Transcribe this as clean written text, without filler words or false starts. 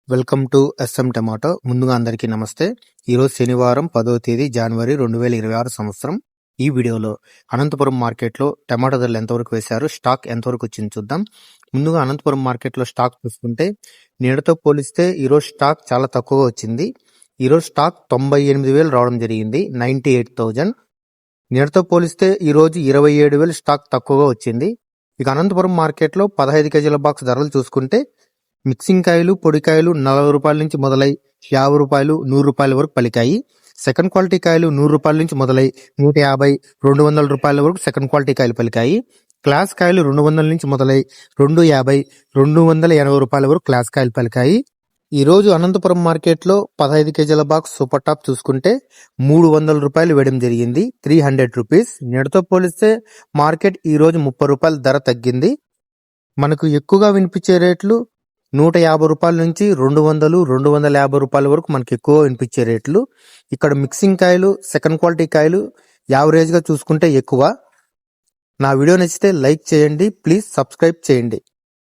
Welcome to S M tomato. ముందుగా అందరికీ నమస్తే. ఈరోజు శనివారం 10వ తేదీ జనవరి 2026 సంవత్సరం. ఈ వీడియోలో అనంతపురం మార్కెట్లో టమాటో ధరలు ఎంతవరకు వేశారు, స్టాక్ ఎంతవరకు వచ్చింది చూద్దాం. ముందుగా అనంతపురం మార్కెట్లో స్టాక్ చూసుకుంటే నేడుతో పోలిస్తే ఈరోజు స్టాక్ చాలా తక్కువగా వచ్చింది. ఈరోజు స్టాక్ 98,000 రావడం జరిగింది, 98,000. నేడుతో పోలిస్తే ఈరోజు 27,000 స్టాక్ తక్కువగా వచ్చింది. ఇక అనంతపురం మార్కెట్లో 15 కేజీల బాక్స్ ధరలు చూసుకుంటే మిక్సింగ్ కాయలు, పొడికాయలు 40 రూపాయల నుంచి మొదలై 50 రూపాయలు, 100 రూపాయల వరకు పలికాయి. సెకండ్ క్వాలిటీ కాయలు 100 రూపాయల నుంచి మొదలై 150, 200 రూపాయల వరకు సెకండ్ క్వాలిటీ కాయలు పలికాయి. క్లాస్ కాయలు 200 నుంచి మొదలై 250, 280 రూపాయల వరకు క్లాస్ కాయలు పలికాయి. ఈ రోజు అనంతపురం మార్కెట్లో 15 కేజీల బాక్స్ సూపర్ టాప్ చూసుకుంటే 300 రూపాయలు వేయడం జరిగింది, 300 రూపీస్. నేడుతో పోలిస్తే మార్కెట్ ఈ రోజు 30 రూపాయల ధర తగ్గింది. మనకు ఎక్కువగా వినిపించే రేట్లు 150 రూపాయల నుంచి 200, 250 రూపాయల వరకు మనకి ఎక్కువ వినిపించే రేట్లు. ఇక్కడ మిక్సింగ్ కాయలు, సెకండ్ క్వాలిటీ కాయలు యావరేజ్గా చూసుకుంటే ఎక్కువ. నా వీడియో నచ్చితే లైక్ చేయండి, ప్లీజ్ సబ్స్క్రైబ్ చేయండి.